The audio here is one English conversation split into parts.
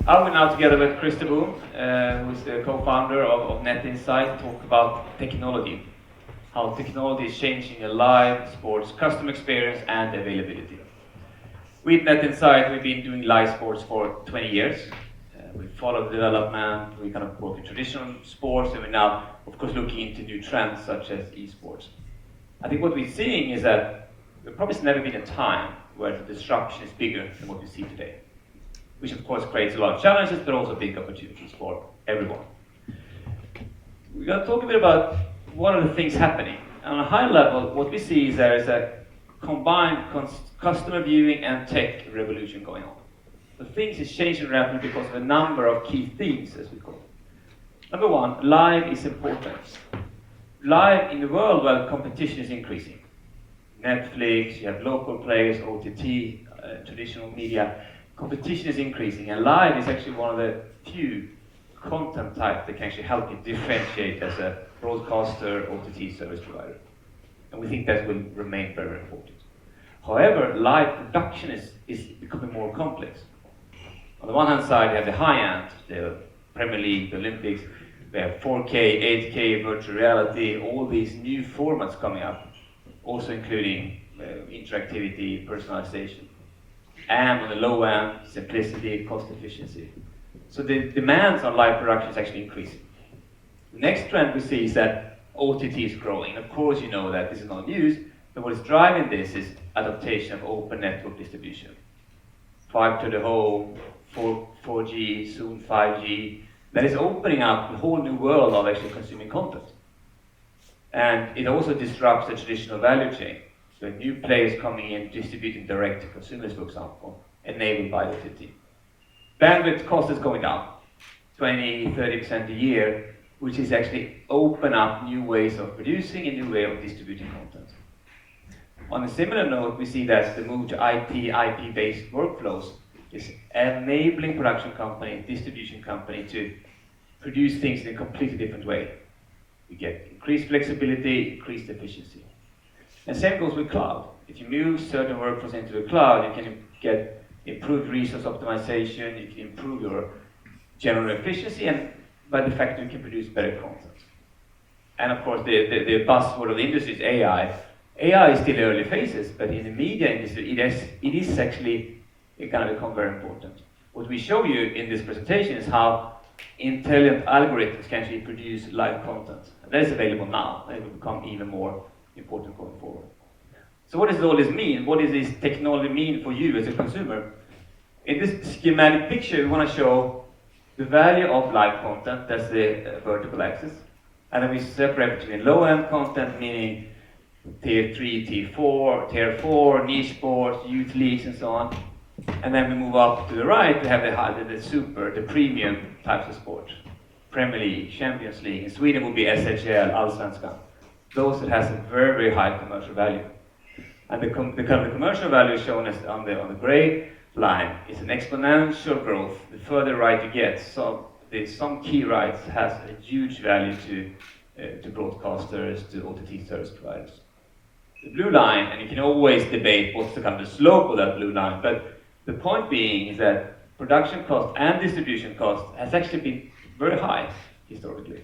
I will now, together with Christer Bohm, who is the co-founder of Net Insight, talk about technology. How technology is changing the live sports customer experience and availability. With Net Insight, we've been doing live sports for 20 years. We follow the development, we kind of work in traditional sports, and we're now, of course, looking into new trends such as esports. I think what we're seeing is that there's probably never been a time where the disruption is bigger than what we see today, which of course creates a lot of challenges, but also big opportunities for everyone. We're going to talk a bit about what are the things happening. On a high level, what we see is there is a combined customer viewing and tech revolution going on. So things is changing rapidly because of a number of key themes, as we call it. Number one, live is important. Live in the world where competition is increasing. Netflix, you have local players, OTT, traditional media. Competition is increasing, and live is actually one of the few content types that can actually help you differentiate as a broadcaster, OTT service provider. And we think that will remain very important. However, live production is becoming more complex. On the one hand side, you have the high end, the Premier League, the Olympics, we have 4K, 8K, virtual reality, all these new formats coming up, also including interactivity, personalization. And on the low end, simplicity, cost efficiency. So the demands on live production is actually increasing. The next trend we see is that OTT is growing. Of course, you know that this is not news, but what is driving this is adaptation of open network distribution. 5 to the home, 4G, soon 5G. That is opening up a whole new world of actually consuming content. And it also disrupts the traditional value chain. So new players coming in, distributing direct to consumers, for example, enabled by OTT. Bandwidth cost is going down, 20-30% a year, which is actually open up new ways of producing a new way of distributing content. On a similar note, we see that the move to IP-based workflows is enabling production company, distribution company to produce things in a completely different way. You get increased flexibility, increased efficiency. And same goes with cloud. If you move certain workflows into the cloud, you can get improved resource optimization, you can improve your general efficiency, and by the fact you can produce better content. And of course, the buzzword of the industry is AI. AI is still early phases, but in the media industry, it is actually going to become very important. What we show you in this presentation is how intelligent algorithms can actually produce live content. And that is available now, and it will become even more important going forward. So what does all this mean? What does this technology mean for you as a consumer? In this schematic picture, we want to show the value of live content, that's the vertical axis. And then we separate between low-end content, meaning tier 3, tier 4, niche sports, youth leagues, and so on. And then we move up to the right, we have the premium types of sports. Premier League, Champions League. In Sweden would be SHL, Allsvenskan. Those that has a very, very high commercial value. And the commercial value shown as on the gray line is an exponential growth the further right you get. So some key rights has a huge value to broadcasters, to OTT service providers. The blue line, and you can always debate what's the kind of slope of that blue line, but the point being is that production cost and distribution cost has actually been very high historically.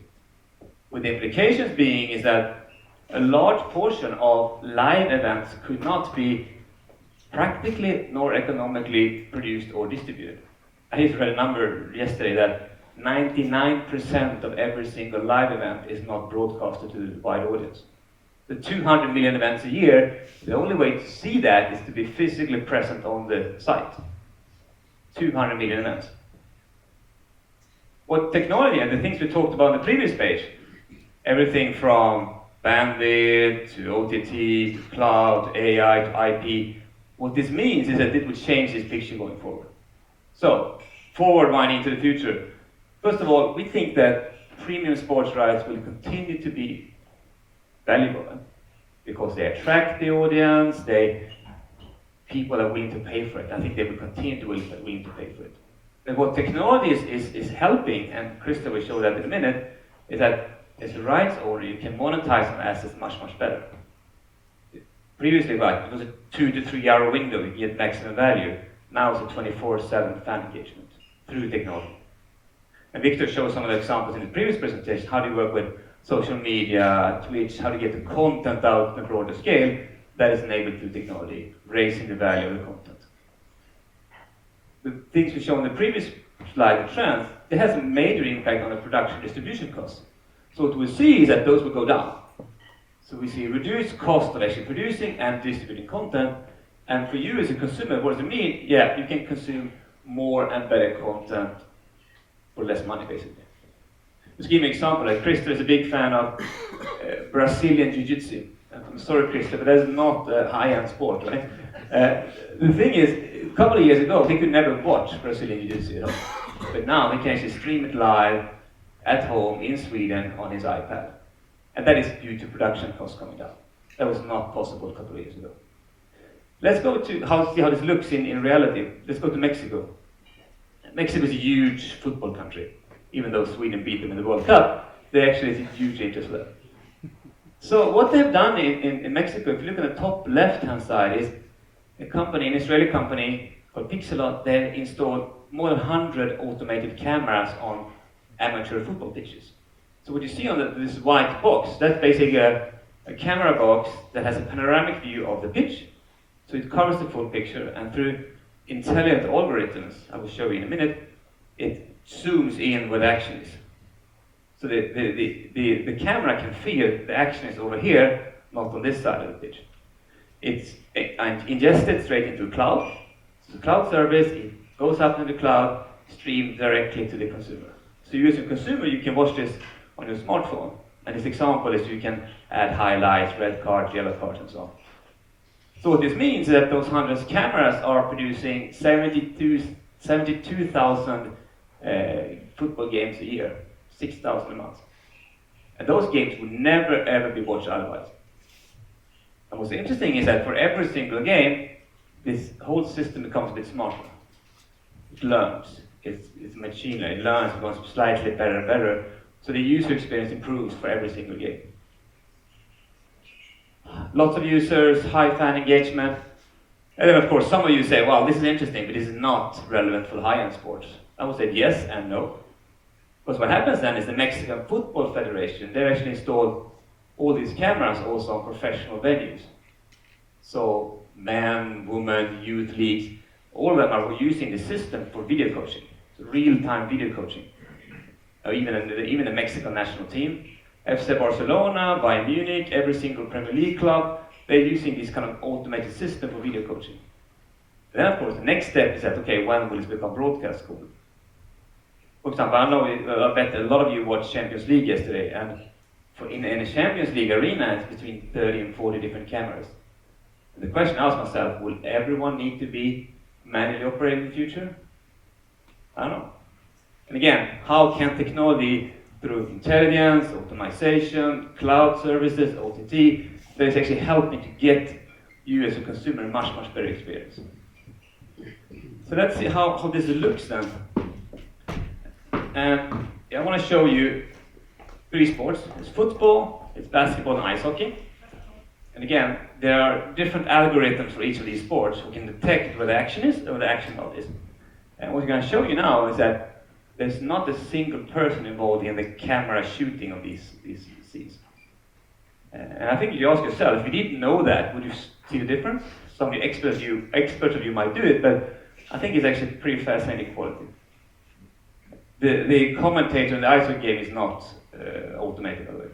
With the implications being is that a large portion of live events could not be practically nor economically produced or distributed. I just read a number yesterday that 99% of every single live event is not broadcasted to the wide audience. The 200 million events a year, the only way to see that is to be physically present on the site. 200 million events. What technology and the things we talked about on the previous page, everything from bandwidth to OTT to cloud, AI to IP, what this means is that it will change this picture going forward. So, forward winding to the future. First of all, we think that premium sports rights will continue to be valuable because they attract the audience, people are willing to pay for it. I think they will continue to willing to pay for it. And what technology is helping, and Christer will show that in a minute, is that as a rights owner, you can monetize an asset much, much better. Previously, right, it was a 2 to 3 hour window, you get maximum value. Now it's a 24/7 fan engagement. through technology. And Victor showed some of the examples in the previous presentation. How do you work with social media, Twitch, how do you get the content out on a broader scale? That is enabled through technology, raising the value of the content. The things we showed in the previous slide, the trends, it has a major impact on the production distribution costs. So what we see is that those will go down. So we see reduced cost of actually producing and distributing content. And for you as a consumer, what does it mean? Yeah, you can consume more and better content for less money, basically. Just give me an example. Like Christer is a big fan of Brazilian Jiu-Jitsu. I'm sorry, Christer, but that's not a high-end sport, right? The thing is, a couple of years ago, he could never watch Brazilian Jiu-Jitsu at all. But now he can actually stream it live at home in Sweden on his iPad. And that is due to production costs coming down. That was not possible a couple of years ago. Let's go to see how this looks in reality. Let's go to Mexico. Mexico is a huge football country. Even though Sweden beat them in the World Cup, they actually is a huge interest for them. So what they've done in Mexico, if you look at the top left-hand side, is a company, an Israeli company called Pixelot. They've installed more than 100 automated cameras on amateur football pitches. So what you see on this white box, that's basically a camera box that has a panoramic view of the pitch. So it covers the full picture, and through intelligent algorithms, I will show you in a minute, it zooms in where the action is. So the camera can feel the action is over here, not on this side of the pitch. It's ingested straight into cloud. So the cloud service, it goes up in the cloud, streamed directly to the consumer. So you as a consumer, you can watch this on your smartphone. And this example is you can add highlights, red cards, yellow cards, and so on. So what this means is that those 100 cameras are producing 72,000 football games a year, 6,000 a month. And those games would never ever be watched otherwise. And what's interesting is that for every single game, this whole system becomes a bit smarter. It learns. It's machine learning. It learns, it becomes slightly better and better. So the user experience improves for every single game. Lots of users, high fan engagement. And then of course some of you say, well, this is interesting, but this is not relevant for high-end sports. I would say yes and no. Because what happens then is the Mexican Football Federation, they've actually installed all these cameras also on professional venues. So men, women, youth leagues, all of them are using the system for video coaching, so real-time video coaching. Even the Mexican national team, FC Barcelona, Bayern Munich, every single Premier League club, they're using this kind of automated system for video coaching. Then of course the next step is that, okay, when will this become broadcastable? For example, I bet a lot of you watched Champions League yesterday, and in a Champions League arena, it's between 30 and 40 different cameras. And the question I ask myself, will everyone need to be manually operated in the future? I don't know. And again, how can technology, through intelligence, optimization, cloud services, OTT, that is actually helping to get you as a consumer a much, much better experience. So let's see how this looks then. And I want to show you 3 sports. It's football, it's basketball, and ice hockey. And again, there are different algorithms for each of these sports who can detect where the action is or where the action not is. And what we're going to show you now is that there's not a single person involved in the camera shooting of these scenes. And I think you ask yourself, if you didn't know that, would you see the difference? Some of the experts of you might do it, but I think it's actually pretty fascinating quality. The commentator in the ice hockey game is not automated, by the way.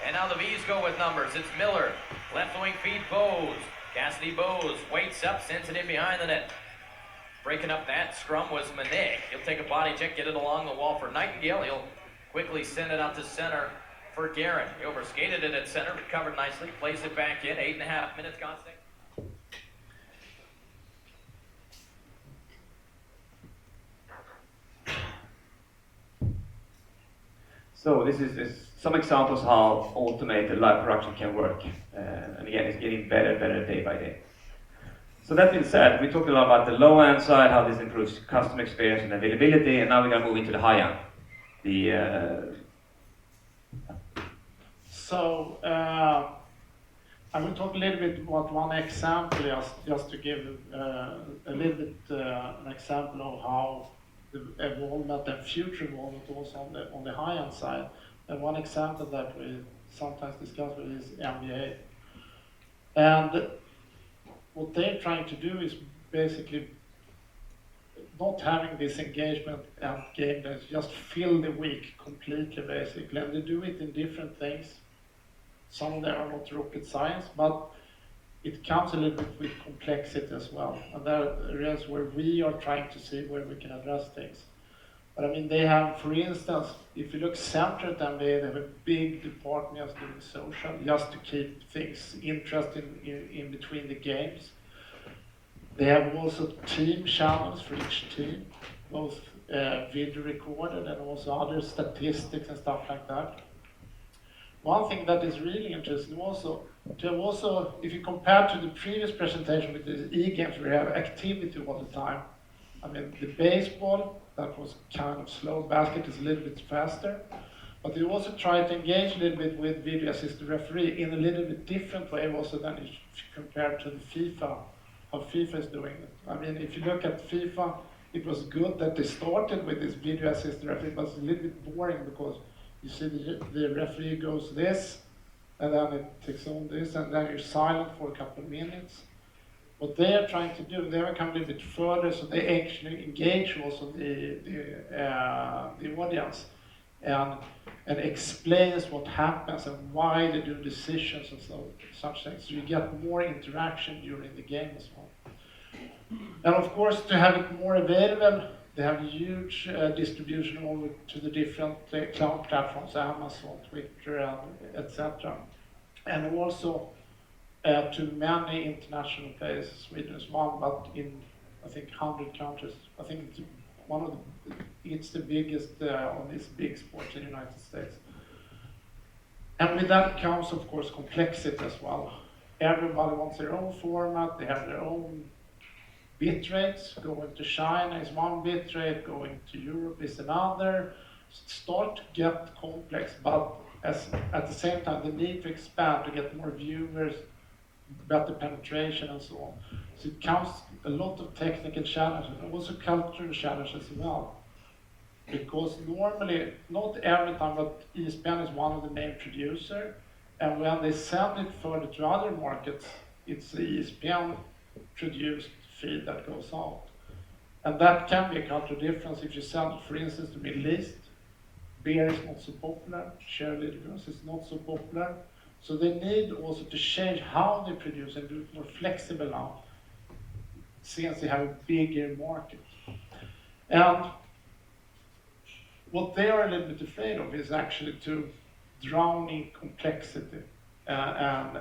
And now the V's go with numbers. It's Miller. Left wing feed Bowes. Cassidy Bowes waits up, sends it in behind the net. Breaking up that scrum was Manet. He'll take a body check, get it along the wall for Nightingale. He'll quickly send it out to center for Guerin. He overskated it at center, recovered nicely, plays it back in. 8.5 minutes gone. So this is some examples how automated live production can work. And again, it's getting better day by day. So that being said, we talked a lot about the low-end side, how this improves customer experience and availability, and now we're going to move into the high-end. So I will talk a little bit about one example, just to give a little bit an example of how the involvement and future involvement also on the high-end side. And one example that we sometimes discuss with is NBA. And what they're trying to do is basically not having this engagement and game that just fill the week completely, basically. And they do it in different things. Some of them are not rocket science, but it comes a little bit with complexity as well. And there are areas where we are trying to see where we can address things. But I mean, they have, for instance, if you look central at them, they have a big department just doing social, just to keep things interesting in between the games. They have also team channels for each team, both video recorded and also other statistics and stuff like that. One thing that is really interesting also, if you compare to the previous presentation with the e-games, we have activity all the time. I mean, the baseball, that was kind of slow, basket is a little bit faster, but they also try to engage a little bit with video assisted referee in a little bit different way also than if you compare to the FIFA, how FIFA is doing it. I mean, if you look at FIFA, it was good that they started with this video assisted referee, but it's a little bit boring because you see the referee goes this, and then it takes on this, and then you're silent for a couple of minutes. What they are trying to do, they have come a little bit further, so they actually engage also the audience and explains what happens and why they do decisions and such things. So you get more interaction during the game as well. And of course, to have it more available, they have a huge distribution over to the different cloud platforms, Amazon, Twitter, and etc. And also to many international players. Sweden is one, but in I think 100 countries. I think it's the biggest on these big sports in the United States. And with that comes, of course, complexity as well. Everybody wants their own format. They have their own bit rates. Going to China is one bit rate, going to Europe is another. Start to get complex, but at the same time, they need to expand to get more viewers, better penetration, and so on. So it comes a lot of technical challenges and also cultural challenges as well. Because normally, not every time, but ESPN is one of the main producers, and when they send it further to other markets, it's the ESPN produced feed that goes out. And that can be a cultural difference if you send it, for instance, to Middle East. Beer is not so popular, cheerleaders is not so popular. So they need also to change how they produce and do it more flexible now, since they have a bigger market. And what they are a little bit afraid of is actually to drown in complexity and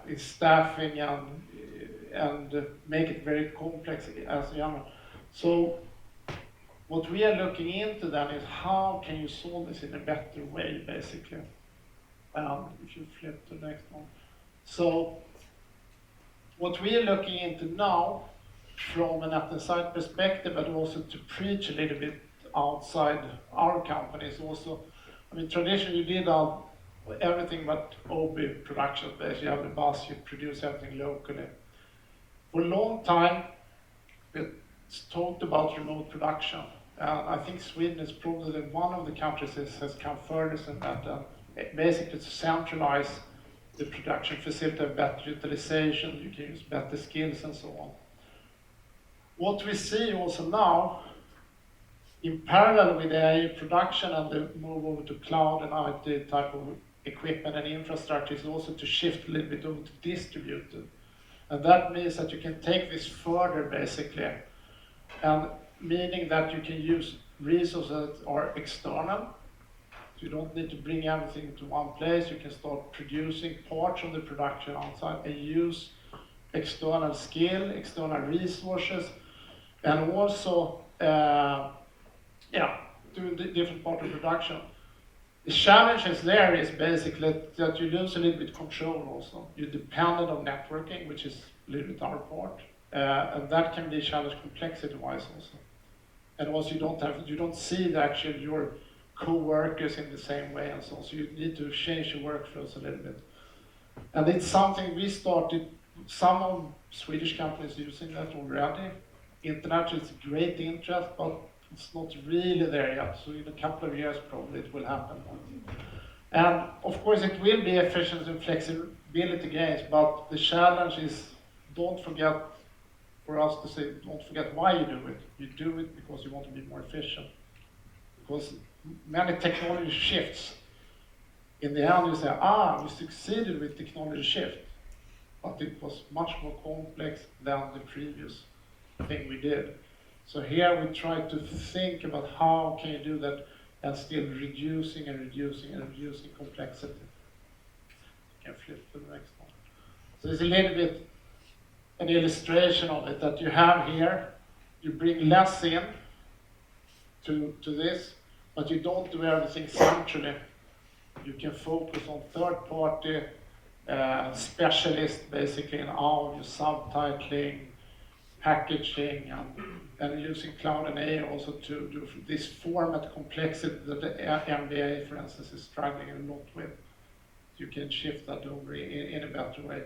it's staffing and make it very complex as young. So what we are looking into then is how can you solve this in a better way, basically. If you flip to the next one. So what we are looking into now, from an at-the-site perspective, but also to preach a little bit outside our companies also. I mean, traditionally you did everything but OB production based. You have the bus, you produce everything locally. For a long time, it's talked about remote production. I think Sweden is probably one of the countries that has come furthest in that. Basically, to centralize the production facility, better utilization, you can use better skills and so on. What we see also now, in parallel with AI production and the move over to cloud and IT type of equipment and infrastructure, is also to shift a little bit over to distributed. And that means that you can take this further, basically, and meaning that you can use resources that are external. You don't need to bring everything to one place. You can start producing parts of the production outside and use external skill, external resources, and also doing different part of production. The challenges there is basically that you lose a little bit control also. You're dependent on networking, which is a little bit our part, and that can be a challenge complexity-wise also. And also you don't see your co-workers in the same way and so on. So you need to change your workflows a little bit. And it's something we started, some of Swedish companies using that already. Internationally, it's great interest, but it's not really there yet. So in a couple of years, probably it will happen. And of course, it will be efficiency and flexibility gains, but the challenge is, don't forget, for us to say, don't forget why you do it. You do it because you want to be more efficient. Because many technology shifts, in the end you say, we succeeded with technology shift, but it was much more complex than the previous thing we did. So here we try to think about how can you do that and still reducing complexity. You can flip to the next one. So it's a little bit an illustration of it that you have here. You bring less in to this, but you don't do everything centrally. You can focus on third-party specialists, basically, in how you subtitling, packaging, and using cloud and AI also to do this format complexity that the MBA, for instance, is struggling a lot with. You can shift that over in a better way.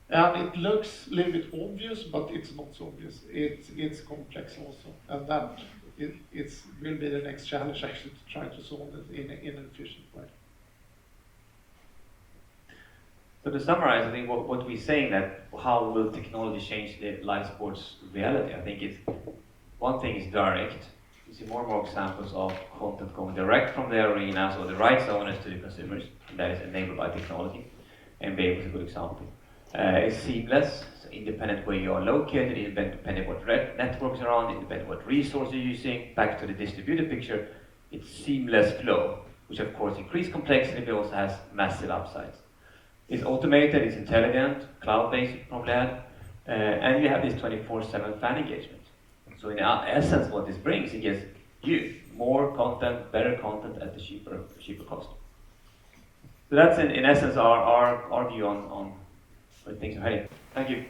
And it looks a little bit obvious, but it's not so obvious. It's complex also, and that it will be the next challenge actually to try to solve it in an efficient way. So to summarize, I think what we're saying that how will technology change the live sports reality? I think it's one thing is direct. You see more and more examples of content going direct from the arenas or the rights owners to the consumers, and that is enabled by technology. NBA was a good example. It's seamless, so independent where you are located, independent what networks are on, independent what resources you're using. Back to the distributed picture, it's seamless flow, which of course increases complexity, but also has massive upsides. It's automated, it's intelligent, cloud-based, you probably add, and you have this 24/7 fan engagement. So in essence, what this brings, it gives you more content, better content at the cheaper cost. So that's in essence our view on where things are heading. Thank you.